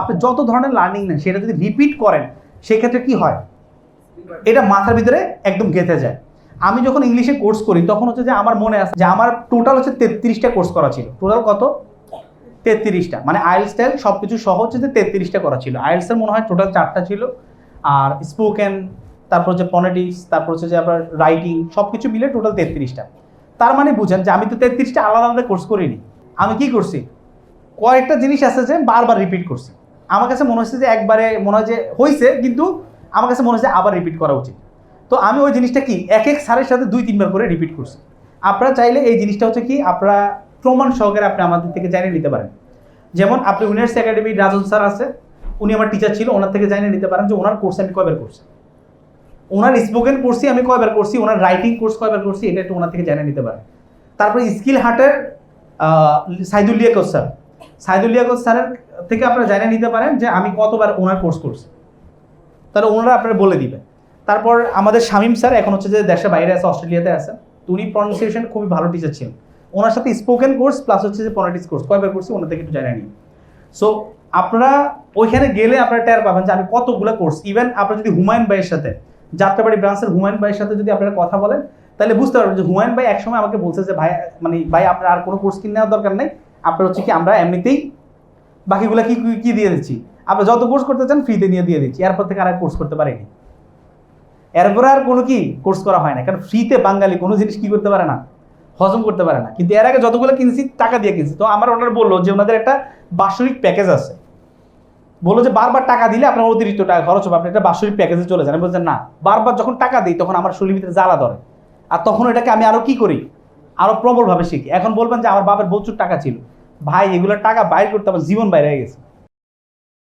আপনি যত ধরনের লার্নিং নেন সেটা যদি রিপিট করেন সেক্ষেত্রে কি হয়, এটা মাথার ভিতরে একদম গেঁথে যায়। আমি যখন ইংলিশে কোর্স করি তখন হচ্ছে যে আমার মনে আছে যে আমার টোটাল হচ্ছে 33টা কোর্স করা ছিল। টোটাল কত? 33টা, মানে আইএলটিএস টাইল সব কিছু সহ হচ্ছে যে 33টা করা ছিল। আইএলটিএসের মনে হয় টোটাল 4টা ছিল, আর স্পোকেন, তারপর হচ্ছে ফনেটিক্স, তারপর হচ্ছে যে আপনার রাইটিং, সব কিছু মিলে টোটাল 33টা। তার মানে বুঝেন যে আমি তো 33টা আলাদা আলাদা কোর্স করিনি। আমি কি করছি, কয়েকটা জিনিস আছে যে বারবার রিপিট করছি। আমার কাছে মনে হচ্ছে যে একবারে মনে হয় যে হয়েছে, কিন্তু আমার কাছে মনে হচ্ছে আবার রিপিট করা উচিত। তো আমি ওই জিনিসটা কি এক এক স্যারের সাথে 2-3 বার করে রিপিট করছি। আপনারা চাইলে এই জিনিসটা হচ্ছে কি আপনারা প্রমাণ সহকারে আপনি আমাদের থেকে জানিয়ে নিতে পারেন। যেমন আপনি উইনার্স একাডেমির রাজন স্যার আছে, উনি আমার টিচার ছিল, ওনার থেকে জানিয়ে নিতে পারেন যে ওনার কোর্স আমি কয়বার করছি, ওনার স্পোকেন কোর্সই আমি কয়বার করছি, ওনার রাইটিং কোর্স কয়বার করছি, এটা একটু ওনার থেকে জানিয়ে নিতে পারেন। তারপরে স্কিল হার্টের সাইদুল লিয়াকত স্যার, সাইদুল লিয়াকত স্যারের থেকে আপনারা জানিয়ে নিতে পারেন যে আমি কতবার ওনার কোর্স করছি, তাহলে ওনারা আপনারা বলে দিবেন। তারপর আমাদের শামীম স্যার এখন হচ্ছে যে দেশের বাইরে আছে, অস্ট্রেলিয়াতে আছে, তো উনি প্রনাউন্সিয়েশন খুবই ভালো টিচার ছিলেন। ওনার সাথে স্পোকেন কোর্স প্লাস হচ্ছে যে ফনেটিক্স কোর্স কয়বার করছি ওনার থেকে একটু জানিয়ে নিন। সো আপনারা ওইখানে গেলে আপনারা টের পাবেন যে আমি কতগুলো কোর্স, ইভেন আপনারা যদি হুমায়ুন ভাইয়ের সাথে, যাত্রাবাড়ি ব্রাঞ্চের হুমায়ুন ভাইয়ের সাথে যদি আপনারা কথা বলেন তাহলে বুঝতে পারবেন যে হুমায়ুন ভাই একসময় আমাকে বলছে যে ভাই, মানে ভাই আপনার আর কোনো কোর্স কিনে নেওয়ার দরকার নেই, আপনার হচ্ছে কি আমরা এমনিতেই বাকিগুলো কি কি দিয়ে দিচ্ছি, আপনারা যত কোর্স করতে চান ফ্রিতে নিয়ে দিয়ে দিচ্ছি। এরপর থেকে আর কোর্স করতে পারিনি, এরপরে আর কোনো কি কোর্স করা হয় না, কারণ ফ্রিতে বাঙালি কোনো জিনিস কি করতে পারে না, হজম করতে পারে না। কিন্তু এর আগে যতগুলো কিনছি টাকা দিয়ে কিনছি। তো আমার ওনারা বললো যে ওনাদের একটা বাৎসরিক প্যাকেজ আছে, বললো যে বারবার টাকা দিলে আপনার অতিরিক্ত টাকা খরচ হবে, আপনি একটা বাৎসরিক প্যাকেজে চলে যান। আমি বলছেন না, বারবার যখন টাকা দিই তখন আমার শরীর ভিতরে জ্বালা ধরে, আর তখন এটাকে আমি আরো কি করি, আরো প্রবলভাবে শিখি। এখন বলবেন যে আমার বাবার প্রচুর টাকা ছিল, ভাই এগুলো টাকা বাইর করতে আমার জীবন বাইরে হয়ে গেছে।